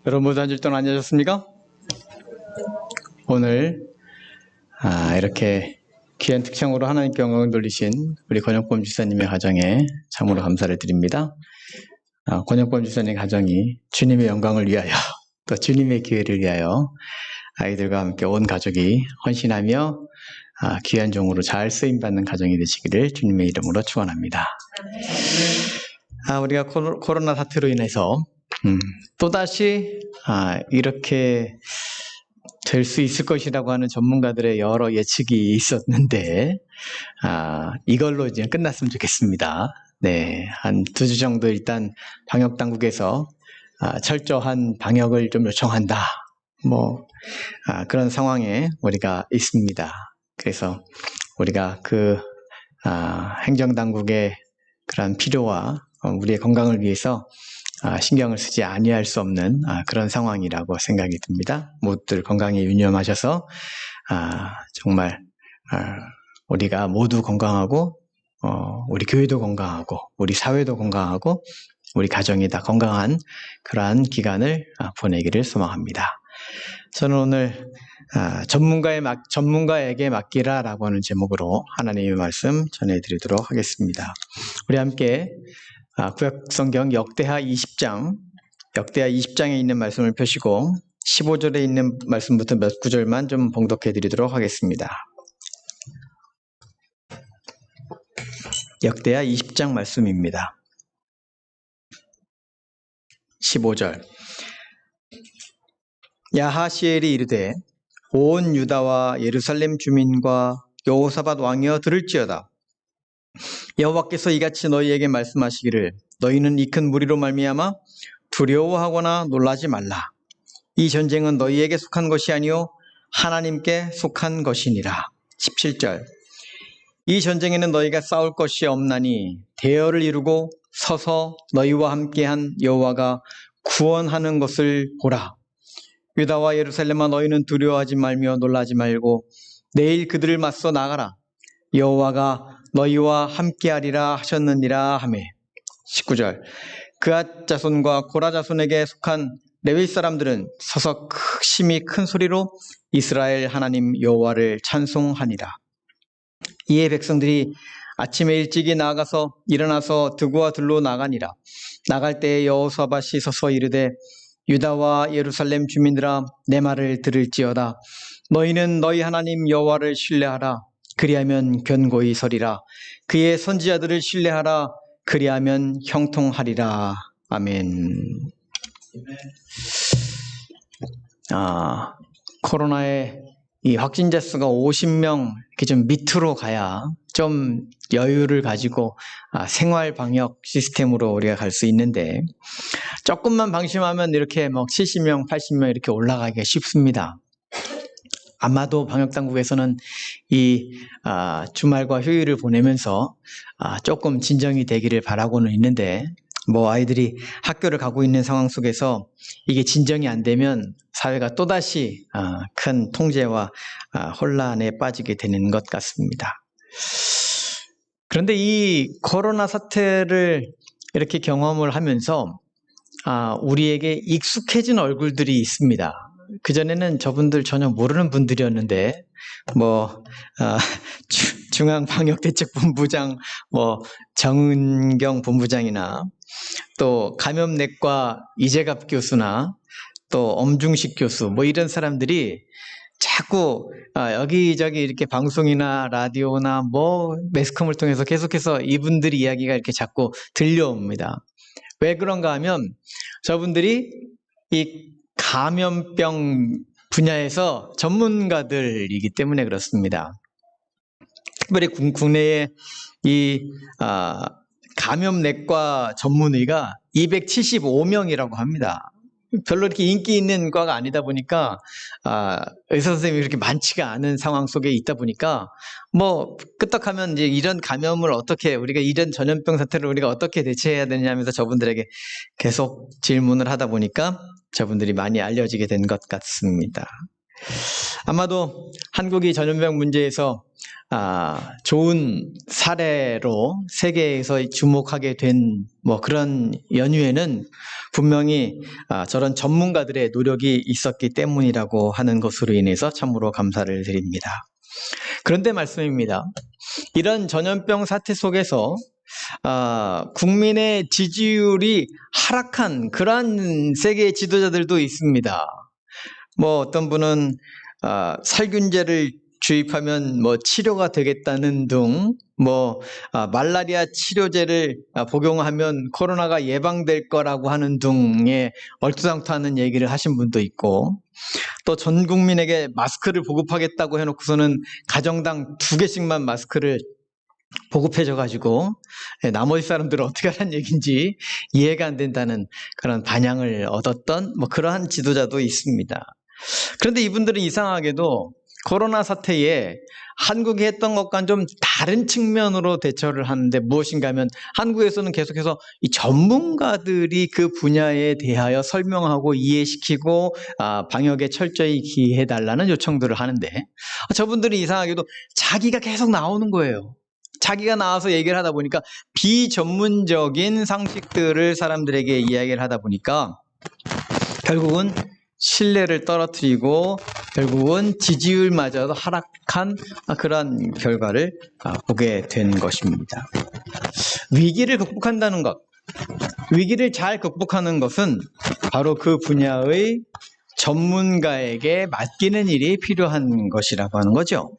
여러분 모두 한 주 동안 안녕하셨습니까? 오늘 이렇게 귀한 특성으로 하나님께 영광을 돌리신 우리 권혁범 주사님의 가정에 참으로 감사를 드립니다. 권혁범 주사님 가정이 주님의 영광을 위하여 또 주님의 기회를 위하여 아이들과 함께 온 가족이 헌신하며 귀한 종으로 잘 쓰임받는 가정이 되시기를 주님의 이름으로 축원합니다. 우리가 코로나 사태로 인해서 또다시 이렇게 될 수 있을 것이라고 하는 전문가들의 여러 예측이 있었는데 이걸로 이제 끝났으면 좋겠습니다. 네, 한 2주 정도 일단 방역 당국에서 철저한 방역을 좀 요청한다. 그런 상황에 우리가 있습니다. 그래서 우리가 행정당국의 그런 필요와 우리의 건강을 위해서 신경을 쓰지 아니할 수 없는 그런 상황이라고 생각이 듭니다. 모두들 건강에 유념하셔서 정말 우리가 모두 건강하고 우리 교회도 건강하고 우리 사회도 건강하고 우리 가정이 다 건강한 그러한 기간을 보내기를 소망합니다. 저는 오늘 전문가에게 맡기라라고 하는 제목으로 하나님의 말씀 전해드리도록 하겠습니다. 우리 함께 구약성경 역대하 20장에 있는 말씀을 펴시고 15절에 있는 말씀부터 몇 구절만 좀 봉독해 드리도록 하겠습니다. 역대하 20장 말씀입니다. 15절. 야하시엘이 이르되 온 유다와 예루살렘 주민과 여호사밧 왕이여 들을지어다. 여호와께서 이같이 너희에게 말씀하시기를 너희는 이 큰 무리로 말미암아 두려워하거나 놀라지 말라. 이 전쟁은 너희에게 속한 것이 아니요 하나님께 속한 것이니라. 17절. 이 전쟁에는 너희가 싸울 것이 없나니 대열을 이루고 서서 너희와 함께한 여호와가 구원하는 것을 보라. 유다와 예루살렘아 너희는 두려워하지 말며 놀라지 말고 내일 그들을 맞서 나가라. 여호와가 너희와 함께하리라 하셨느니라 하매. 19절. 그앗 자손과 고라 자손에게 속한 레위 사람들은 서서 심히 큰 소리로 이스라엘 하나님 여호와를 찬송하니라. 이에 백성들이 아침에 일찍이 나가서 일어나서 드고와 들로 나가니라. 나갈 때에 여호사밧이 서서 이르되 유다와 예루살렘 주민들아 내 말을 들을지어다. 너희는 너희 하나님 여호와를 신뢰하라. 그리하면 견고히 서리라. 그의 선지자들을 신뢰하라. 그리하면 형통하리라. 아멘. 코로나의 이 확진자 수가 50명 이렇게 좀 밑으로 가야 좀 여유를 가지고 생활 방역 시스템으로 우리가 갈 수 있는데 조금만 방심하면 이렇게 70명, 80명 이렇게 올라가기가 쉽습니다. 아마도 방역당국에서는 이 주말과 휴일을 보내면서 조금 진정이 되기를 바라고는 있는데 아이들이 학교를 가고 있는 상황 속에서 이게 진정이 안 되면 사회가 또다시 큰 통제와 혼란에 빠지게 되는 것 같습니다. 그런데 이 코로나 사태를 이렇게 경험을 하면서 우리에게 익숙해진 얼굴들이 있습니다. 그전에는 저분들 전혀 모르는 분들이었는데 중앙방역대책본부장 정은경 본부장이나 또 감염내과 이재갑 교수나 또 엄중식 교수 이런 사람들이 자꾸 여기저기 이렇게 방송이나 라디오나 매스컴을 통해서 계속해서 이분들이 이야기가 이렇게 자꾸 들려옵니다. 왜 그런가 하면 저분들이 이 감염병 분야에서 전문가들이기 때문에 그렇습니다. 특별히 국내에 이 감염내과 전문의가 275명이라고 합니다. 별로 이렇게 인기 있는 과가 아니다 보니까 의사 선생님이 그렇게 많지가 않은 상황 속에 있다 보니까 끄떡하면 이제 이런 감염을 어떻게 우리가 이런 전염병 사태를 우리가 어떻게 대처해야 되냐 하면서 저분들에게 계속 질문을 하다 보니까 저분들이 많이 알려지게 된 것 같습니다. 아마도 한국이 전염병 문제에서 좋은 사례로 세계에서 주목하게 된 그런 연유에는 분명히 저런 전문가들의 노력이 있었기 때문이라고 하는 것으로 인해서 참으로 감사를 드립니다. 그런데 말씀입니다. 이런 전염병 사태 속에서 국민의 지지율이 하락한 그러한 세계 지도자들도 있습니다. 어떤 분은 살균제를 주입하면 치료가 되겠다는 등 말라리아 치료제를 복용하면 코로나가 예방될 거라고 하는 등의 얼토당토하는 얘기를 하신 분도 있고, 또 전 국민에게 마스크를 보급하겠다고 해놓고서는 가정당 2개씩만 마스크를 보급해줘가지고 나머지 사람들은 어떻게 하라는 얘기인지 이해가 안 된다는 그런 반향을 얻었던 그러한 지도자도 있습니다. 그런데 이분들은 이상하게도 코로나 사태에 한국이 했던 것과는 좀 다른 측면으로 대처를 하는데, 무엇인가 하면 한국에서는 계속해서 이 전문가들이 그 분야에 대하여 설명하고 이해시키고 방역에 철저히 기해달라는 요청들을 하는데, 저분들이 이상하게도 자기가 계속 나오는 거예요. 자기가 나와서 얘기를 하다 보니까 비전문적인 상식들을 사람들에게 이야기를 하다 보니까 결국은 신뢰를 떨어뜨리고 결국은 지지율마저도 하락한 그러한 결과를 보게 된 것입니다. 위기를 극복한다는 것, 위기를 잘 극복하는 것은 바로 그 분야의 전문가에게 맡기는 일이 필요한 것이라고 하는 거죠.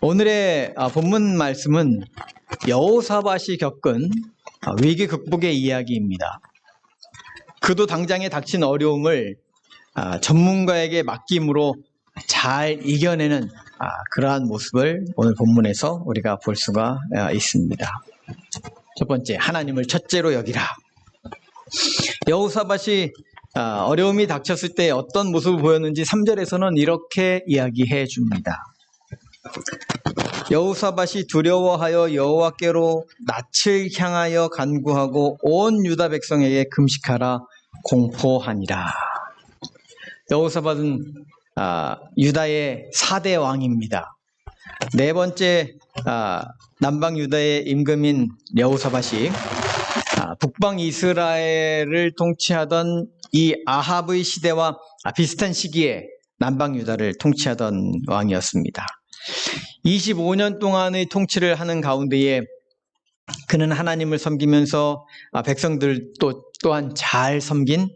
오늘의 본문 말씀은 여호사밧이 겪은 위기 극복의 이야기입니다. 그도 당장에 닥친 어려움을 전문가에게 맡김으로 잘 이겨내는 그러한 모습을 오늘 본문에서 우리가 볼 수가 있습니다. 첫 번째, 하나님을 첫째로 여기라. 여호사밧이 어려움이 닥쳤을 때 어떤 모습을 보였는지 3절에서는 이렇게 이야기해 줍니다. 여호사밧이 두려워하여 여호와께로 낯을 향하여 간구하고 온 유다 백성에게 금식하라 공포하니라. 여호사밧은 유다의 4대 왕입니다. 네 번째 남방 유다의 임금인 여호사밧이 북방 이스라엘을 통치하던 이 아합의 시대와 비슷한 시기에 남방 유다를 통치하던 왕이었습니다. 25년 동안의 통치를 하는 가운데에 그는 하나님을 섬기면서 백성들 또한 잘 섬긴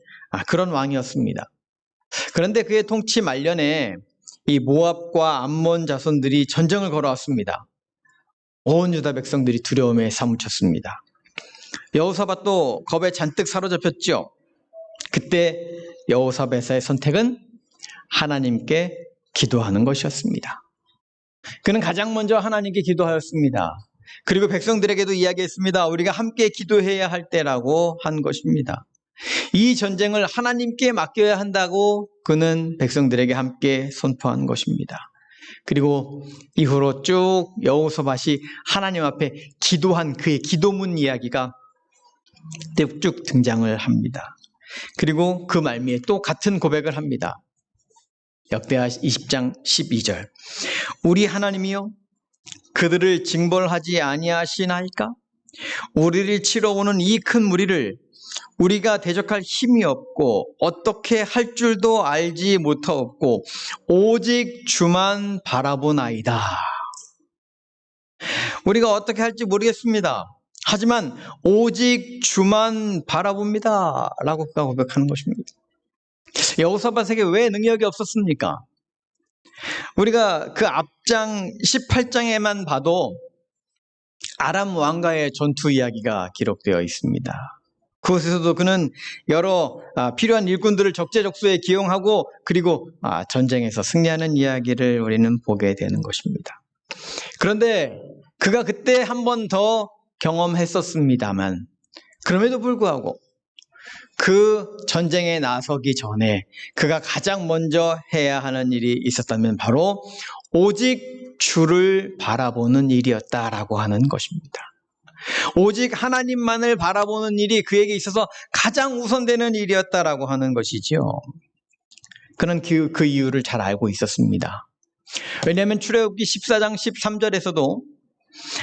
그런 왕이었습니다. 그런데 그의 통치 말년에 이 모압과 암몬 자손들이 전쟁을 걸어왔습니다. 온 유다 백성들이 두려움에 사무쳤습니다. 여호사밧도 겁에 잔뜩 사로잡혔죠. 그때 여호사밧의 선택은 하나님께 기도하는 것이었습니다. 그는 가장 먼저 하나님께 기도하였습니다. 그리고 백성들에게도 이야기했습니다. 우리가 함께 기도해야 할 때라고 한 것입니다. 이 전쟁을 하나님께 맡겨야 한다고 그는 백성들에게 함께 선포한 것입니다. 그리고 이후로 쭉 여호사밧이 하나님 앞에 기도한 그의 기도문 이야기가 쭉 등장을 합니다. 그리고 그 말미에 또 같은 고백을 합니다. 역대하 20장 12절. 우리 하나님이여 그들을 징벌하지 아니하시나이까? 우리를 치러 오는 이 큰 무리를 우리가 대적할 힘이 없고 어떻게 할 줄도 알지 못하옵고 오직 주만 바라보나이다. 우리가 어떻게 할지 모르겠습니다. 하지만 오직 주만 바라봅니다 라고 그가 고백하는 것입니다. 여호사밧에게 왜 능력이 없었습니까? 우리가 그 앞장 18장에만 봐도 아람 왕과의 전투 이야기가 기록되어 있습니다. 그곳에서도 그는 여러 필요한 일꾼들을 적재적소에 기용하고 그리고 전쟁에서 승리하는 이야기를 우리는 보게 되는 것입니다. 그런데 그가 그때 한 번 더 경험했었습니다만 그럼에도 불구하고 그 전쟁에 나서기 전에 그가 가장 먼저 해야 하는 일이 있었다면 바로 오직 주를 바라보는 일이었다라고 하는 것입니다. 오직 하나님만을 바라보는 일이 그에게 있어서 가장 우선되는 일이었다라고 하는 것이지요. 그는 그 이유를 잘 알고 있었습니다. 왜냐하면 출애굽기 14장 13절에서도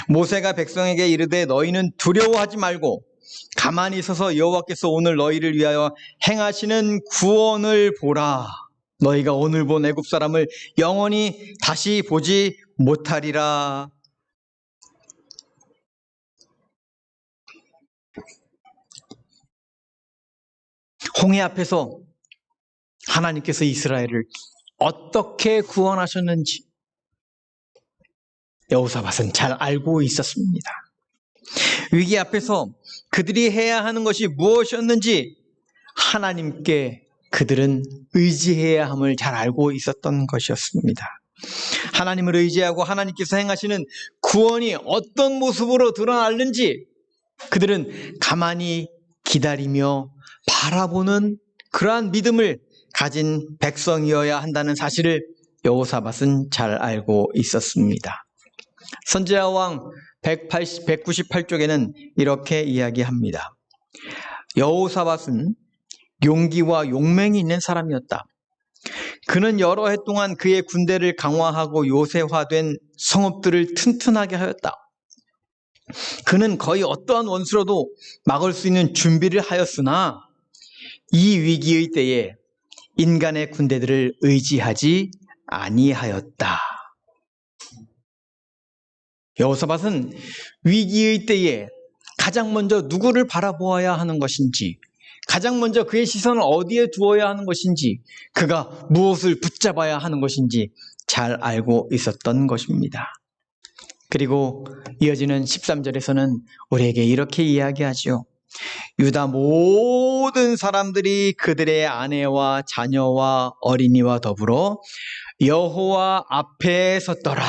모세가 백성에게 이르되 너희는 두려워하지 말고 가만히 서서 여호와께서 오늘 너희를 위하여 행하시는 구원을 보라. 너희가 오늘 본 애굽 사람을 영원히 다시 보지 못하리라. 홍해 앞에서 하나님께서 이스라엘을 어떻게 구원하셨는지 여호사밧은 잘 알고 있었습니다. 위기 앞에서 그들이 해야 하는 것이 무엇이었는지 하나님께 그들은 의지해야 함을 잘 알고 있었던 것이었습니다. 하나님을 의지하고 하나님께서 행하시는 구원이 어떤 모습으로 드러날는지 그들은 가만히 기다리며 바라보는 그러한 믿음을 가진 백성이어야 한다는 사실을 여호사밧은 잘 알고 있었습니다. 선지자 왕 198쪽에는 이렇게 이야기합니다. 여호사밧은 용기와 용맹이 있는 사람이었다. 그는 여러 해 동안 그의 군대를 강화하고 요새화된 성읍들을 튼튼하게 하였다. 그는 거의 어떠한 원수로도 막을 수 있는 준비를 하였으나 이 위기의 때에 인간의 군대들을 의지하지 아니하였다. 여호사밧은 위기의 때에 가장 먼저 누구를 바라보아야 하는 것인지, 가장 먼저 그의 시선을 어디에 두어야 하는 것인지, 그가 무엇을 붙잡아야 하는 것인지 잘 알고 있었던 것입니다. 그리고 이어지는 13절에서는 우리에게 이렇게 이야기하죠. 유다 모든 사람들이 그들의 아내와 자녀와 어린이와 더불어 여호와 앞에 섰더라.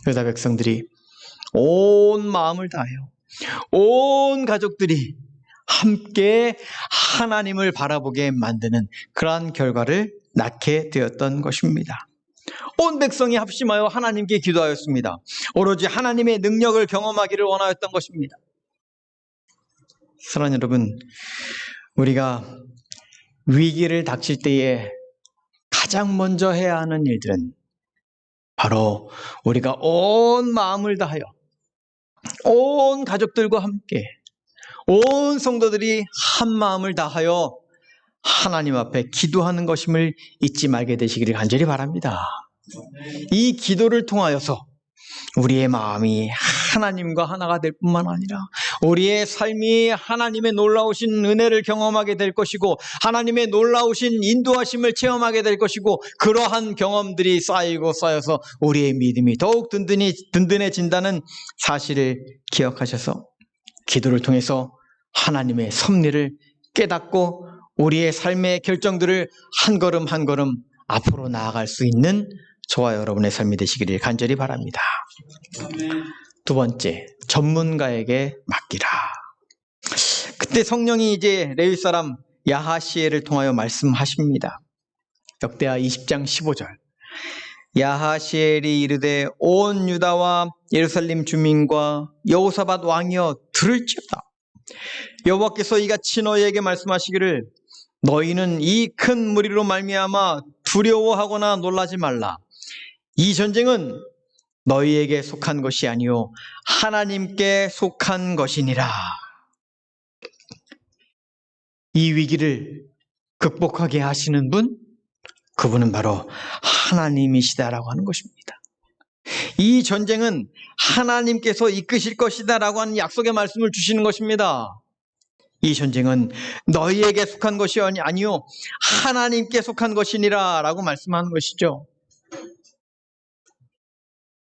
유다 백성들이 온 마음을 다하여 온 가족들이 함께 하나님을 바라보게 만드는 그러한 결과를 낳게 되었던 것입니다. 온 백성이 합심하여 하나님께 기도하였습니다. 오로지 하나님의 능력을 경험하기를 원하였던 것입니다. 사랑하는 여러분, 우리가 위기를 닥칠 때에 가장 먼저 해야 하는 일들은 바로 우리가 온 마음을 다하여 온 가족들과 함께 온 성도들이 한 마음을 다하여 하나님 앞에 기도하는 것임을 잊지 말게 되시기를 간절히 바랍니다. 이 기도를 통하여서 우리의 마음이 하나님과 하나가 될 뿐만 아니라 우리의 삶이 하나님의 놀라우신 은혜를 경험하게 될 것이고 하나님의 놀라우신 인도하심을 체험하게 될 것이고 그러한 경험들이 쌓여서 우리의 믿음이 더욱 든든해진다는 사실을 기억하셔서 기도를 통해서 하나님의 섭리를 깨닫고 우리의 삶의 결정들을 한 걸음 한 걸음 앞으로 나아갈 수 있는 저와 여러분의 삶이 되시기를 간절히 바랍니다. 두 번째, 전문가에게 맡기라. 그때 성령이 이제 레위 사람 야하시엘을 통하여 말씀하십니다. 역대하 20장 15절. 야하시엘이 이르되 온 유다와 예루살렘 주민과 여호사밧 왕이여 들을지어다. 여호와께서 이같이 너희에게 말씀하시기를 너희는 이 큰 무리로 말미암아 두려워하거나 놀라지 말라. 이 전쟁은 너희에게 속한 것이 아니요 하나님께 속한 것이니라. 이 위기를 극복하게 하시는 분, 그분은 바로 하나님이시다라고 하는 것입니다. 이 전쟁은 하나님께서 이끄실 것이다라고 하는 약속의 말씀을 주시는 것입니다. 이 전쟁은 너희에게 속한 것이 아니요 하나님께 속한 것이니라 라고 말씀하는 것이죠.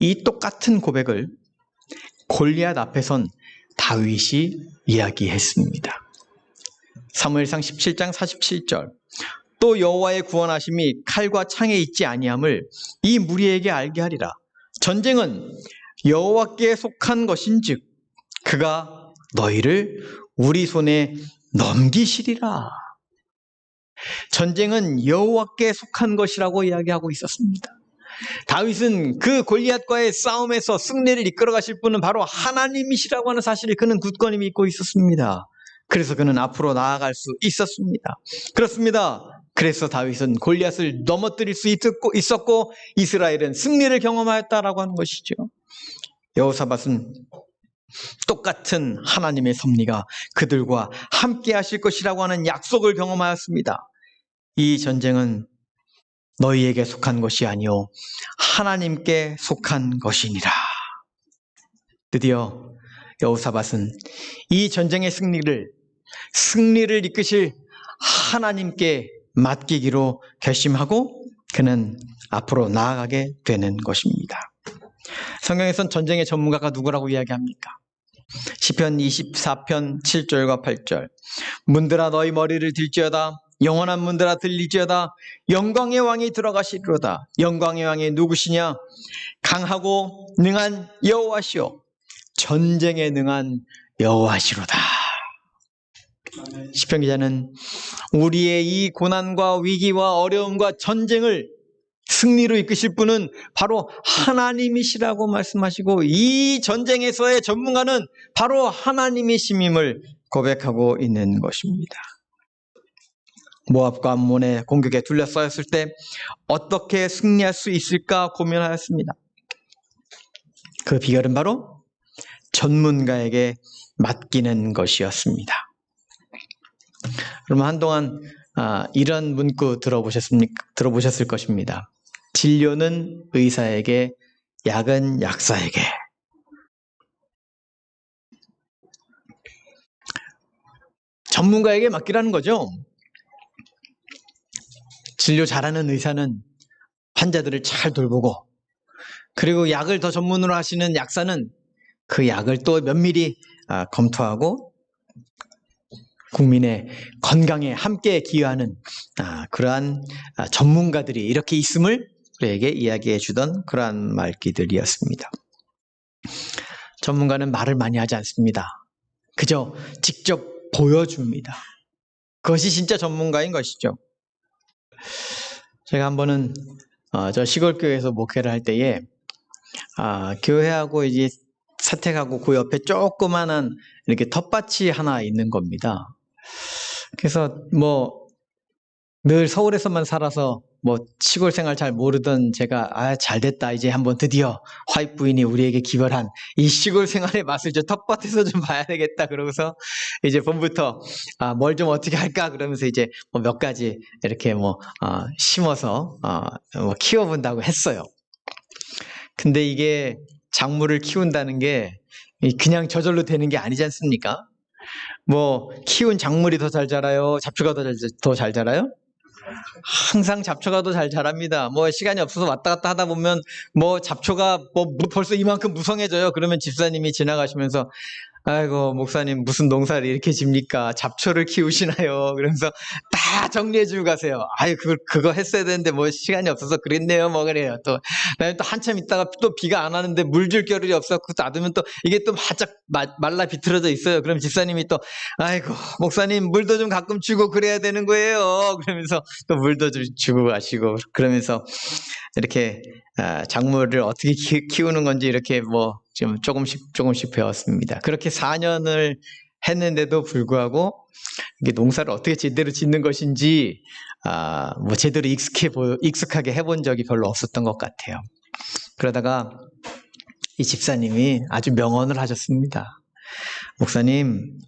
이 똑같은 고백을 골리앗 앞에선 다윗이 이야기했습니다. 사무엘상 17장 47절. 또 여호와의 구원하심이 칼과 창에 있지 아니함을 이 무리에게 알게 하리라. 전쟁은 여호와께 속한 것인즉 그가 너희를 우리 손에 넘기시리라. 전쟁은 여호와께 속한 것이라고 이야기하고 있었습니다. 다윗은 그 골리앗과의 싸움에서 승리를 이끌어 가실 분은 바로 하나님이시라고 하는 사실을 그는 굳건히 믿고 있었습니다. 그래서 그는 앞으로 나아갈 수 있었습니다. 그렇습니다. 그래서 다윗은 골리앗을 넘어뜨릴 수 있었고 이스라엘은 승리를 경험하였다라고 하는 것이죠. 여호사밧은 똑같은 하나님의 섭리가 그들과 함께 하실 것이라고 하는 약속을 경험하였습니다. 이 전쟁은 너희에게 속한 것이 아니요 하나님께 속한 것이니라. 드디어 여호사밧은 이 전쟁의 승리를 이끄실 하나님께 맡기기로 결심하고 그는 앞으로 나아가게 되는 것입니다. 성경에선 전쟁의 전문가가 누구라고 이야기합니까? 시편 24편 7절과 8절. 문들아 너희 머리를 들지어다. 영원한 문들아 들리지어다. 영광의 왕이 들어가시리로다. 영광의 왕이 누구시냐? 강하고 능한 여호와시오. 전쟁에 능한 여호와시로다. 시편 기자는 우리의 이 고난과 위기와 어려움과 전쟁을 승리로 이끄실 분은 바로 하나님이시라고 말씀하시고 이 전쟁에서의 전문가는 바로 하나님이심임을 고백하고 있는 것입니다. 모압과 암몬의 공격에 둘러싸였을 때 어떻게 승리할 수 있을까 고민하였습니다. 그 비결은 바로 전문가에게 맡기는 것이었습니다. 그러면 한동안 이런 문구 들어보셨을 것입니다. 진료는 의사에게, 약은 약사에게. 전문가에게 맡기라는 거죠. 진료 잘하는 의사는 환자들을 잘 돌보고, 그리고 약을 더 전문으로 하시는 약사는 그 약을 또 면밀히 검토하고 국민의 건강에 함께 기여하는 그러한 전문가들이 이렇게 있음을 우리에게 이야기해 주던 그러한 말귀들이었습니다. 전문가는 말을 많이 하지 않습니다. 그저 직접 보여줍니다. 그것이 진짜 전문가인 것이죠. 제가 한 번은 저 시골교회에서 목회를 할 때에 교회하고 이제 사택하고 그 옆에 조그마한 이렇게 텃밭이 하나 있는 겁니다. 그래서 늘 서울에서만 살아서 시골 생활 잘 모르던 제가 잘 됐다. 이제 한번 드디어 화이트 부인이 우리에게 기별한 이 시골 생활의 맛을 저 텃밭에서 좀 봐야 되겠다. 그러고서 이제 봄부터 뭘 좀 어떻게 할까 그러면서 이제 몇 가지 이렇게 심어서 키워본다고 했어요. 근데 이게 작물을 키운다는 게 그냥 저절로 되는 게 아니지 않습니까? 키운 작물이 더 잘 자라요? 잡초가 더 잘 자라요? 항상 잡초가 더 잘 자랍니다. 시간이 없어서 왔다 갔다 하다 보면 잡초가 벌써 이만큼 무성해져요. 그러면 집사님이 지나가시면서 아이고 목사님 무슨 농사를 이렇게 집니까? 잡초를 키우시나요? 그러면서 다 정리해주고 가세요. 아유 그거 했어야 되는데 시간이 없어서 그랬네요. 그래요. 또 한참 있다가 또 비가 안 와는데 물 줄 겨를이 없어서 놔두면 또 이게 또 바짝 말라 비틀어져 있어요. 그럼 집사님이 또 아이고 목사님 물도 좀 가끔 주고 그래야 되는 거예요. 그러면서 또 물도 주고 가시고 그러면서 이렇게 작물을 어떻게 키우는 건지 이렇게 지금 조금씩 배웠습니다. 그렇게 4년을 했는데도 불구하고 이게 농사를 어떻게 제대로 짓는 것인지 제대로 익숙하게 해본 적이 별로 없었던 것 같아요. 그러다가 이 집사님이 아주 명언을 하셨습니다. 목사님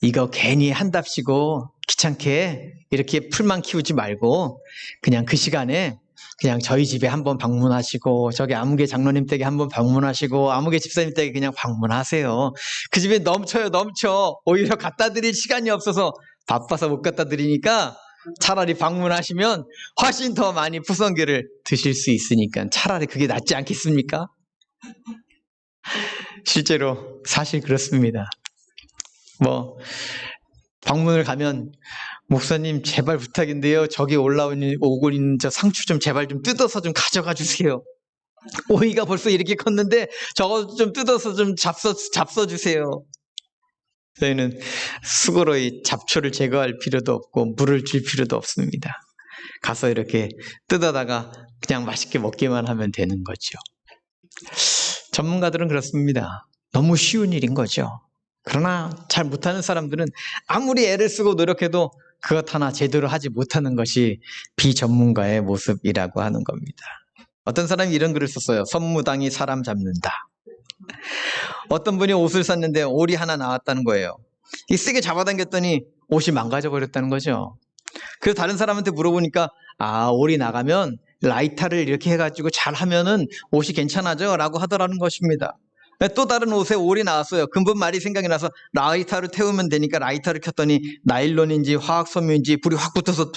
이거 괜히 한답시고 귀찮게 이렇게 풀만 키우지 말고 그냥 그 시간에 그냥 저희 집에 한번 방문하시고 저기 아무개 장로님 댁에 한번 방문하시고 아무개 집사님 댁에 그냥 방문하세요. 그 집에 넘쳐요. 오히려 갖다 드릴 시간이 없어서 바빠서 못 갖다 드리니까 차라리 방문하시면 훨씬 더 많이 푸성교를 드실 수 있으니까 차라리 그게 낫지 않겠습니까? 실제로 사실 그렇습니다. 방문을 가면 목사님 제발 부탁인데요. 저기 오고 있는 저 상추 좀 제발 좀 뜯어서 좀 가져가 주세요. 오이가 벌써 이렇게 컸는데 저거 좀 뜯어서 좀 잡숴 주세요. 저희는 수고로 이 잡초를 제거할 필요도 없고 물을 줄 필요도 없습니다. 가서 이렇게 뜯어다가 그냥 맛있게 먹기만 하면 되는 거죠. 전문가들은 그렇습니다. 너무 쉬운 일인 거죠. 그러나 잘 못하는 사람들은 아무리 애를 쓰고 노력해도 그것 하나 제대로 하지 못하는 것이 비전문가의 모습이라고 하는 겁니다. 어떤 사람이 이런 글을 썼어요. 선무당이 사람 잡는다. 어떤 분이 옷을 샀는데 올이 하나 나왔다는 거예요. 이 세게 잡아당겼더니 옷이 망가져 버렸다는 거죠. 그래서 다른 사람한테 물어보니까 올이 나가면 라이터를 이렇게 해가지고 잘 하면은 옷이 괜찮아져 라고 하더라는 것입니다. 또 다른 옷에 올이 나왔어요. 근본 말이 생각이 나서 라이터를 태우면 되니까 라이터를 켰더니 나일론인지 화학섬유인지 불이 확 붙어서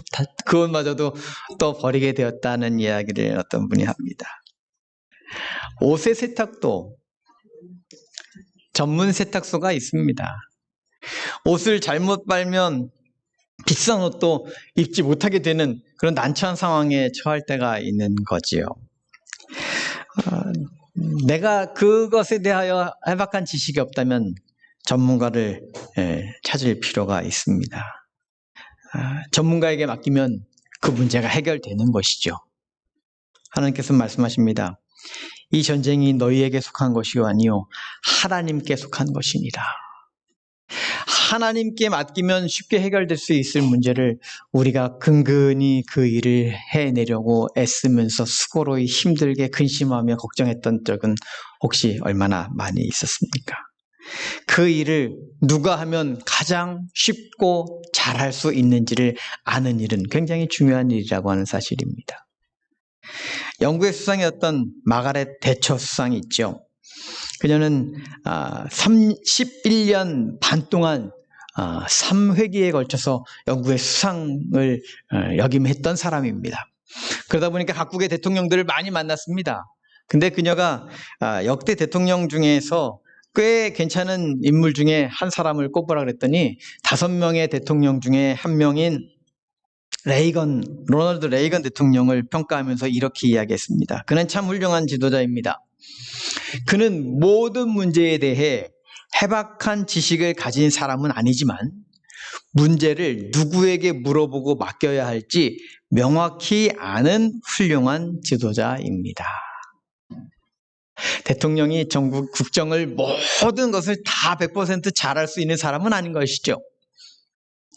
그것마저도 또 버리게 되었다는 이야기를 어떤 분이 합니다. 옷의 세탁도 전문 세탁소가 있습니다. 옷을 잘못 빨면 비싼 옷도 입지 못하게 되는 그런 난처한 상황에 처할 때가 있는 거지요. 내가 그것에 대하여 해박한 지식이 없다면 전문가를 찾을 필요가 있습니다. 전문가에게 맡기면 그 문제가 해결되는 것이죠. 하나님께서 말씀하십니다. 이 전쟁이 너희에게 속한 것이 아니요 하나님께 속한 것이니라. 하나님께 맡기면 쉽게 해결될 수 있을 문제를 우리가 근근히 그 일을 해내려고 애쓰면서 수고로이 힘들게 근심하며 걱정했던 적은 혹시 얼마나 많이 있었습니까? 그 일을 누가 하면 가장 쉽고 잘할 수 있는지를 아는 일은 굉장히 중요한 일이라고 하는 사실입니다. 영국의 수상이었던 마가렛 대처 수상이 있죠. 그녀는 31년 반 동안 3회기에 걸쳐서 영국의 수상을 역임했던 사람입니다. 그러다 보니까 각국의 대통령들을 많이 만났습니다. 근데 그녀가 역대 대통령 중에서 꽤 괜찮은 인물 중에 한 사람을 꼽으라 그랬더니 5명의 대통령 중에 한 명인 로널드 레이건 대통령을 평가하면서 이렇게 이야기했습니다. 그는 참 훌륭한 지도자입니다. 그는 모든 문제에 대해 해박한 지식을 가진 사람은 아니지만 문제를 누구에게 물어보고 맡겨야 할지 명확히 아는 훌륭한 지도자입니다. 대통령이 전국 국정을 모든 것을 다 100% 잘할 수 있는 사람은 아닌 것이죠.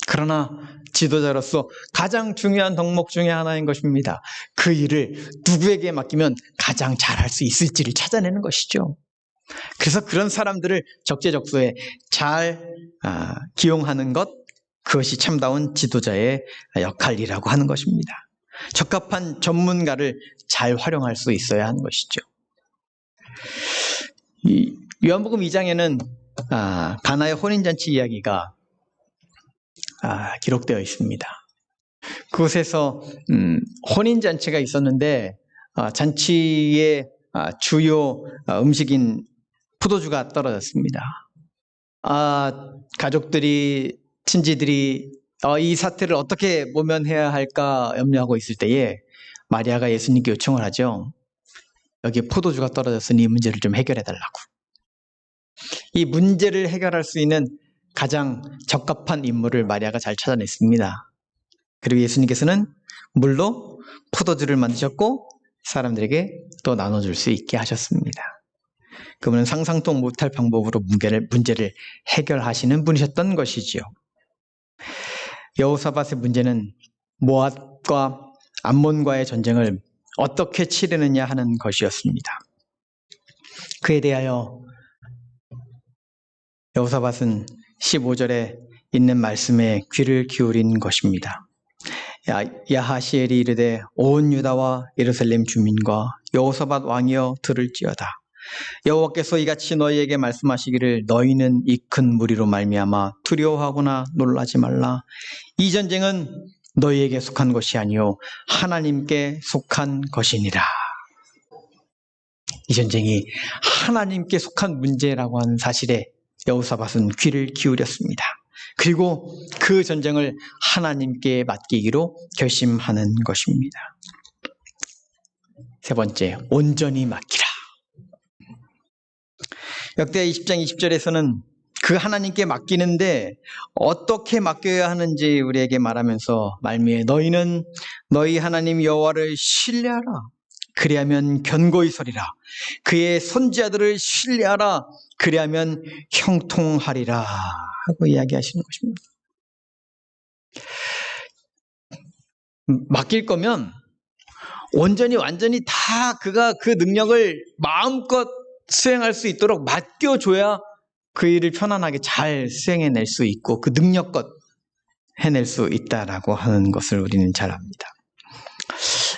그러나 지도자로서 가장 중요한 덕목 중에 하나인 것입니다. 그 일을 누구에게 맡기면 가장 잘할 수 있을지를 찾아내는 것이죠. 그래서 그런 사람들을 적재적소에 잘 기용하는 것, 그것이 참다운 지도자의 역할이라고 하는 것입니다. 적합한 전문가를 잘 활용할 수 있어야 하는 것이죠. 이 요한복음 2장에는 가나의 혼인잔치 이야기가 기록되어 있습니다. 그곳에서 혼인잔치가 있었는데 잔치의 주요 음식인 포도주가 떨어졌습니다. 가족들이, 친지들이 이 사태를 어떻게 모면해야 할까 염려하고 있을 때에 마리아가 예수님께 요청을 하죠. 여기 포도주가 떨어졌으니 이 문제를 좀 해결해 달라고. 이 문제를 해결할 수 있는 가장 적합한 인물을 마리아가 잘 찾아냈습니다. 그리고 예수님께서는 물로 포도주를 만드셨고 사람들에게 또 나눠줄 수 있게 하셨습니다. 그분은 상상도 못할 방법으로 문제를 해결하시는 분이셨던 것이지요. 여호사밧의 문제는 모압과 암몬과의 전쟁을 어떻게 치르느냐 하는 것이었습니다. 그에 대하여 여호사밧은 15절에 있는 말씀에 귀를 기울인 것입니다. 야하시엘이 이르되 온 유다와 예루살렘 주민과 여호사밧 왕이여 들을지어다. 여호와께서 이같이 너희에게 말씀하시기를 너희는 이 큰 무리로 말미암아 두려워하거나 놀라지 말라. 이 전쟁은 너희에게 속한 것이 아니요 하나님께 속한 것이니라. 이 전쟁이 하나님께 속한 문제라고 하는 사실에 여호사밧은 귀를 기울였습니다. 그리고 그 전쟁을 하나님께 맡기기로 결심하는 것입니다. 세 번째, 온전히 맡기라. 역대하 20장 20절에서는 그 하나님께 맡기는데 어떻게 맡겨야 하는지 우리에게 말하면서 말미에 너희는 너희 하나님 여호와를 신뢰하라. 그리하면 견고히 서리라. 그의 선지자들을 신뢰하라. 그리하면 형통하리라 하고 이야기하시는 것입니다. 맡길 거면 온전히 완전히 다 그가 그 능력을 마음껏 수행할 수 있도록 맡겨줘야 그 일을 편안하게 잘 수행해낼 수 있고 그 능력껏 해낼 수 있다라고 하는 것을 우리는 잘 압니다.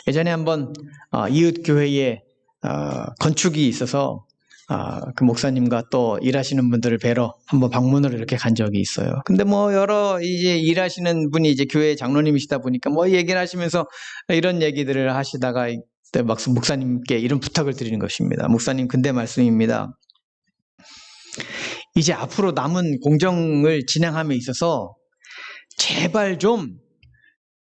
예전에 한번 이웃교회에 건축이 있어서 그 목사님과 또 일하시는 분들을 뵈러 한번 방문을 이렇게 간 적이 있어요. 근데 뭐 여러 이제 일하시는 분이 이제 교회 장로님이시다 보니까 뭐 얘기를 하시면서 이런 얘기들을 하시다가 막 목사님께 이런 부탁을 드리는 것입니다. 목사님, 근데 말씀입니다. 이제 앞으로 남은 공정을 진행함에 있어서 제발 좀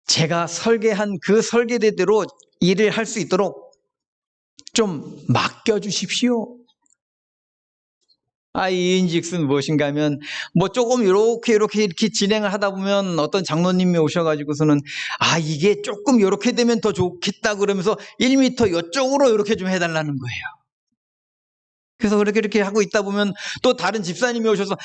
제가 설계한 그 설계대로 일을 할 수 있도록 좀 맡겨주십시오. 이인즉슨 무엇인가 하면 뭐 조금 이렇게 진행을 하다 보면 어떤 장로님이 오셔가지고서는 이게 조금 이렇게 되면 더 좋겠다 그러면서 1m 이쪽으로 이렇게 좀 해달라는 거예요. 그래서 그렇게 하고 있다 보면 또 다른 집사님이 오셔서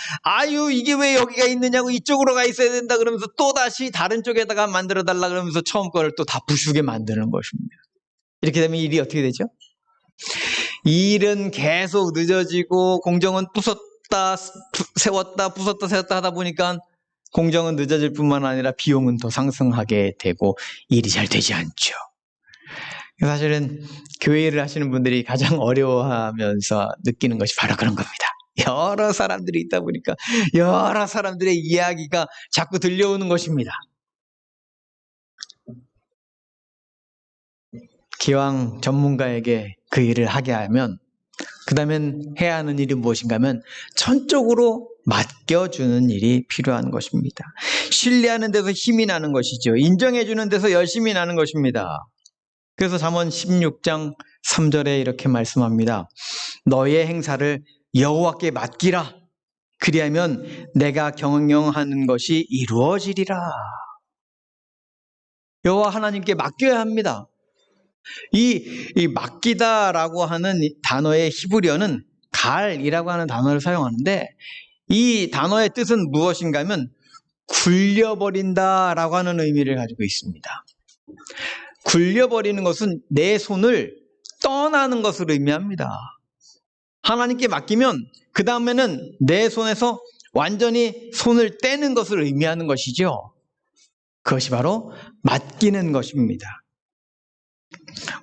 이게 왜 여기가 있느냐고 이쪽으로 가 있어야 된다 그러면서 또 다시 다른 쪽에다가 만들어 달라 그러면서 처음 거를 또 다 부수게 만드는 것입니다. 이렇게 되면 일이 어떻게 되죠? 일은 계속 늦어지고 공정은 부쉈다 세웠다 부쉈다 세웠다 하다 보니까 공정은 늦어질 뿐만 아니라 비용은 더 상승하게 되고 일이 잘 되지 않죠. 사실은 교회 일을 하시는 분들이 가장 어려워하면서 느끼는 것이 바로 그런 겁니다. 여러 사람들이 있다 보니까 여러 사람들의 이야기가 자꾸 들려오는 것입니다. 기왕 전문가에게 그 일을 하게 하면 그 다음엔 해야 하는 일이 무엇인가 하면 전적으로 맡겨주는 일이 필요한 것입니다. 신뢰하는 데서 힘이 나는 것이죠. 인정해주는 데서 열심히 나는 것입니다. 그래서 잠언 16장 3절에 이렇게 말씀합니다. 너의 행사를 여호와께 맡기라. 그리하면 내가 경영하는 것이 이루어지리라. 여호와 하나님께 맡겨야 합니다. 이 맡기다라고 하는 단어의 히브리어는 갈이라고 하는 단어를 사용하는데 이 단어의 뜻은 무엇인가 하면 굴려버린다라고 하는 의미를 가지고 있습니다. 굴려버리는 것은 내 손을 떠나는 것을 의미합니다. 하나님께 맡기면 그 다음에는 내 손에서 완전히 손을 떼는 것을 의미하는 것이죠. 그것이 바로 맡기는 것입니다.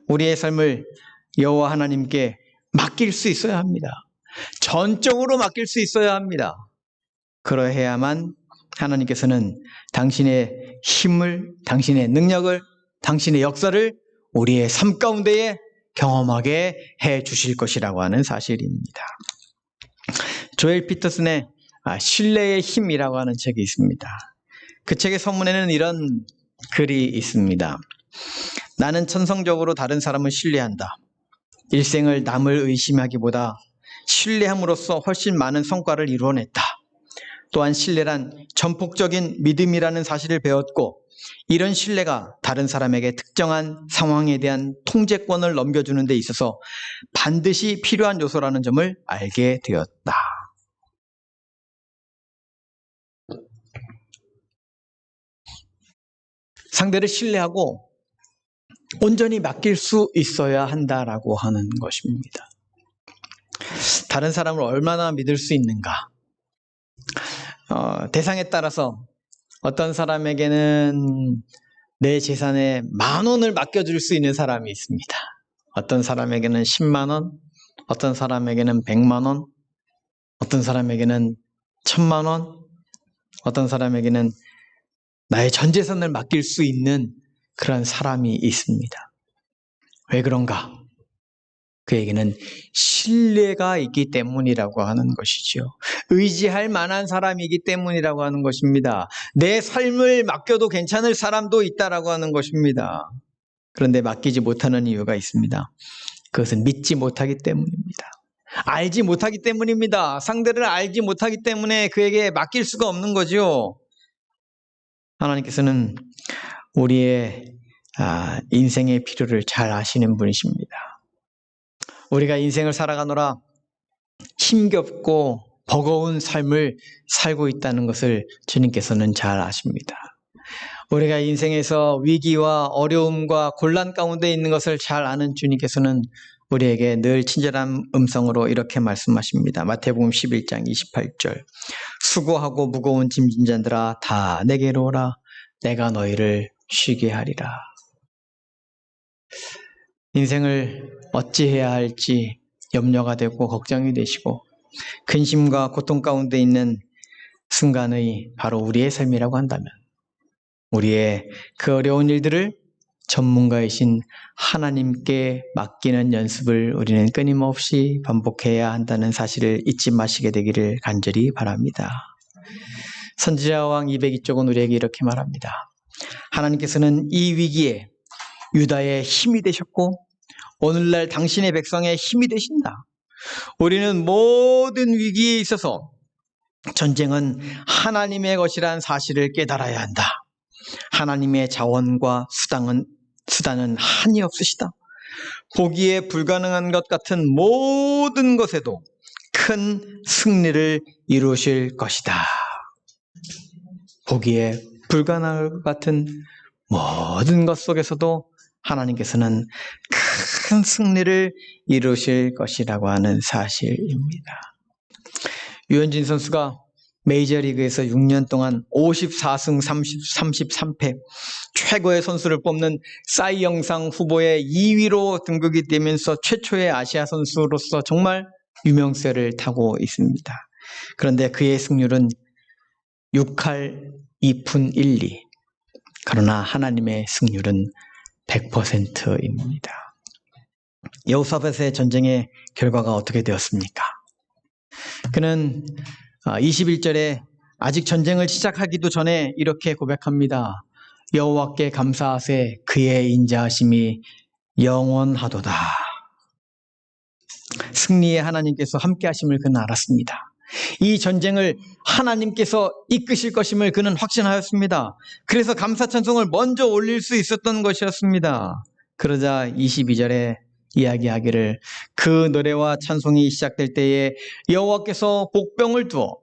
우리의 삶을 여호와 하나님께 맡길 수 있어야 합니다. 전적으로 맡길 수 있어야 합니다. 그러해야만 하나님께서는 당신의 힘을, 당신의 능력을, 당신의 역사를 우리의 삶 가운데에 경험하게 해 주실 것이라고 하는 사실입니다. 조엘 피터슨의 신뢰의 힘이라고 하는 책이 있습니다. 그 책의 서문에는 이런 글이 있습니다. 나는 천성적으로 다른 사람을 신뢰한다. 일생을 남을 의심하기보다 신뢰함으로써 훨씬 많은 성과를 이루어냈다. 또한 신뢰란 전폭적인 믿음이라는 사실을 배웠고 이런 신뢰가 다른 사람에게 특정한 상황에 대한 통제권을 넘겨주는 데 있어서 반드시 필요한 요소라는 점을 알게 되었다. 상대를 신뢰하고 온전히 맡길 수 있어야 한다라고 하는 것입니다. 다른 사람을 얼마나 믿을 수 있는가? 대상에 따라서 어떤 사람에게는 내 재산의 10,000원을 맡겨줄 수 있는 사람이 있습니다. 어떤 사람에게는 10만 원, 어떤 사람에게는 100만 원, 어떤 사람에게는 1,000만 원, 어떤 사람에게는 나의 전 재산을 맡길 수 있는 그런 사람이 있습니다. 왜 그런가? 그에게는 신뢰가 있기 때문이라고 하는 것이죠. 의지할 만한 사람이기 때문이라고 하는 것입니다. 내 삶을 맡겨도 괜찮을 사람도 있다라고 하는 것입니다. 그런데 맡기지 못하는 이유가 있습니다. 그것은 믿지 못하기 때문입니다. 알지 못하기 때문입니다. 상대를 알지 못하기 때문에 그에게 맡길 수가 없는 거죠. 하나님께서는 우리의 인생의 필요를 잘 아시는 분이십니다. 우리가 인생을 살아가노라 힘겹고 버거운 삶을 살고 있다는 것을 주님께서는 잘 아십니다. 우리가 인생에서 위기와 어려움과 곤란 가운데 있는 것을 잘 아는 주님께서는 우리에게 늘 친절한 음성으로 이렇게 말씀하십니다. 마태복음 11장 28절. 수고하고 무거운 짐진 자들아 다 내게로 오라. 내가 너희를 쉬게 하리라. 인생을 어찌해야 할지 염려가 되고 걱정이 되시고 근심과 고통 가운데 있는 순간의 바로 우리의 삶이라고 한다면 우리의 그 어려운 일들을 전문가이신 하나님께 맡기는 연습을 우리는 끊임없이 반복해야 한다는 사실을 잊지 마시게 되기를 간절히 바랍니다. 선지자 왕 202쪽은 우리에게 이렇게 말합니다. 하나님께서는 이 위기에 유다의 힘이 되셨고 오늘날 당신의 백성의 힘이 되신다. 우리는 모든 위기에 있어서 전쟁은 하나님의 것이란 사실을 깨달아야 한다. 하나님의 자원과 수단은 한이 없으시다. 보기에 불가능한 것 같은 모든 것에도 큰 승리를 이루실 것이다. 보기에 불가능한 것 같은 모든 것 속에서도 하나님께서는 큰 승리를 이루실 것이라고 하는 사실입니다. 유현진 선수가 메이저리그에서 6년 동안 54승 33패 최고의 선수를 뽑는 사이 영상 후보의 2위로 등극이 되면서 최초의 아시아 선수로서 정말 유명세를 타고 있습니다. 그런데 그의 승률은 6할 2푼 1리. 그러나 하나님의 승률은 100%입니다. 여호사밧의 전쟁의 결과가 어떻게 되었습니까? 그는 21절에 아직 전쟁을 시작하기도 전에 이렇게 고백합니다. 여호와께 감사하세 그의 인자하심이 영원하도다. 승리의 하나님께서 함께 하심을 그는 알았습니다. 이 전쟁을 하나님께서 이끄실 것임을 그는 확신하였습니다. 그래서 감사 찬송을 먼저 올릴 수 있었던 것이었습니다. 그러자 22절에 이야기하기를 그 노래와 찬송이 시작될 때에 여호와께서 복병을 두어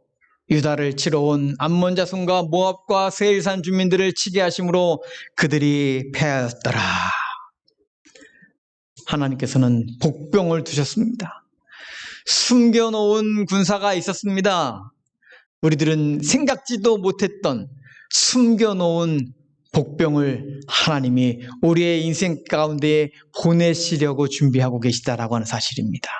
유다를 치러 온 암몬 자손과 모압과 세일산 주민들을 치게 하심으로 그들이 패하였더라. 하나님께서는 복병을 두셨습니다. 숨겨놓은 군사가 있었습니다. 우리들은 생각지도 못했던 숨겨놓은 복병을 하나님이 우리의 인생 가운데 보내시려고 준비하고 계시다라고 하는 사실입니다.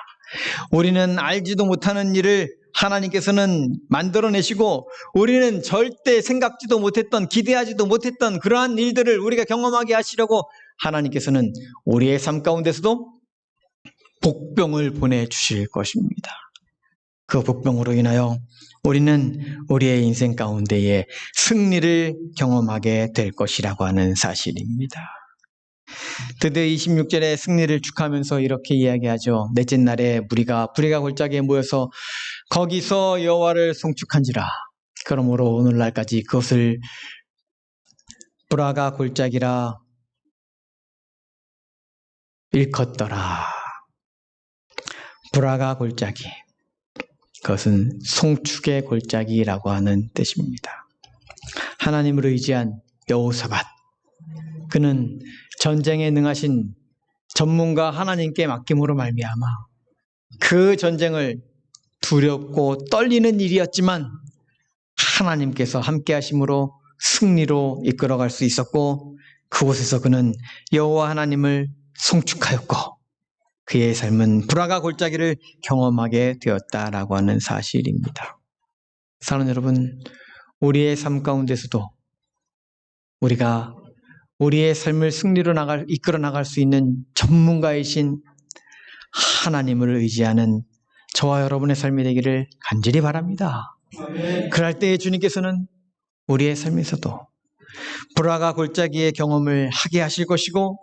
우리는 알지도 못하는 일을 하나님께서는 만들어내시고 우리는 절대 생각지도 못했던 기대하지도 못했던 그러한 일들을 우리가 경험하게 하시려고 하나님께서는 우리의 삶 가운데서도 복병을 보내주실 것입니다. 그 복병으로 인하여 우리는 우리의 인생 가운데에 승리를 경험하게 될 것이라고 하는 사실입니다. 드디어 26절에 승리를 축하하면서 이렇게 이야기하죠. 넷째 날에 무리가 골짜기에 모여서 거기서 여호와를 송축한지라. 그러므로 오늘날까지 그것을 브라가 골짜기라 일컫더라. 브라가 골짜기. 그것은 송축의 골짜기라고 하는 뜻입니다. 하나님을 의지한 여호사밧. 그는 전쟁에 능하신 전문가 하나님께 맡김으로 말미암아 그 전쟁을 두렵고 떨리는 일이었지만 하나님께서 함께 하심으로 승리로 이끌어갈 수 있었고 그곳에서 그는 여호와 하나님을 송축하였고 그의 삶은 브라가 골짜기를 경험하게 되었다라고 하는 사실입니다. 사랑하는 여러분, 우리의 삶 가운데서도 우리가 우리의 삶을 승리로 이끌어 나갈 수 있는 전문가이신 하나님을 의지하는 저와 여러분의 삶이 되기를 간절히 바랍니다. 그럴 때에 주님께서는 우리의 삶에서도 브라가 골짜기의 경험을 하게 하실 것이고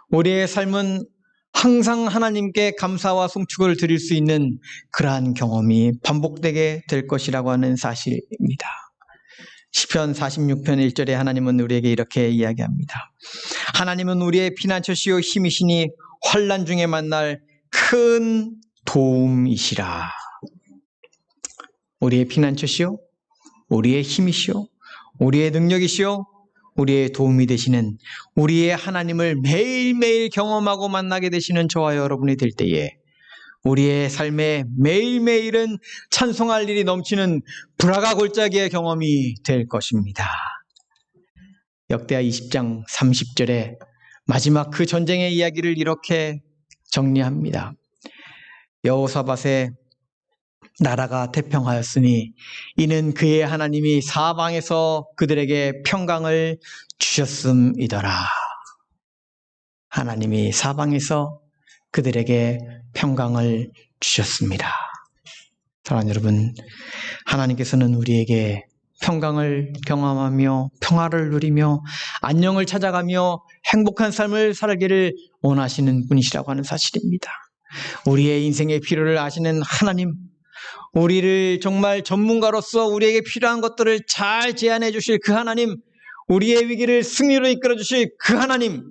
우리의 삶은 항상 하나님께 감사와 송축을 드릴 수 있는 그러한 경험이 반복되게 될 것이라고 하는 사실입니다. 시편 46편 1절에 하나님은 우리에게 이렇게 이야기합니다. 하나님은 우리의 피난처시요 힘이시니 환난 중에 만날 큰 도움이시라. 우리의 피난처시요, 우리의 힘이시요, 우리의 능력이시요, 우리의 도움이 되시는 우리의 하나님을 매일매일 경험하고 만나게 되시는 저와 여러분이 될 때에 우리의 삶에 매일매일은 찬송할 일이 넘치는 불화가 골짜기의 경험이 될 것입니다. 역대하 20장 30절에 마지막 그 전쟁의 이야기를 이렇게 정리합니다. 여호사밧의 나라가 태평하였으니 이는 그의 하나님이 사방에서 그들에게 평강을 주셨음이더라. 하나님이 사방에서 그들에게 평강을 주셨습니다. 사랑하는 여러분, 하나님께서는 우리에게 평강을 경험하며 평화를 누리며 안녕을 찾아가며 행복한 삶을 살기를 원하시는 분이시라고 하는 사실입니다. 우리의 인생의 필요를 아시는 하나님, 우리를 정말 전문가로서 우리에게 필요한 것들을 잘 제안해 주실 그 하나님, 우리의 위기를 승리로 이끌어 주실 그 하나님,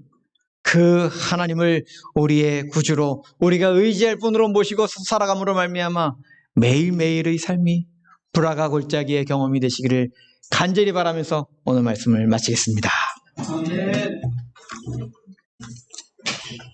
그 하나님을 우리의 구주로 우리가 의지할 분으로 모시고 살아감으로 말미암아 매일매일의 삶이 불화가 골짜기의 경험이 되시기를 간절히 바라면서 오늘 말씀을 마치겠습니다.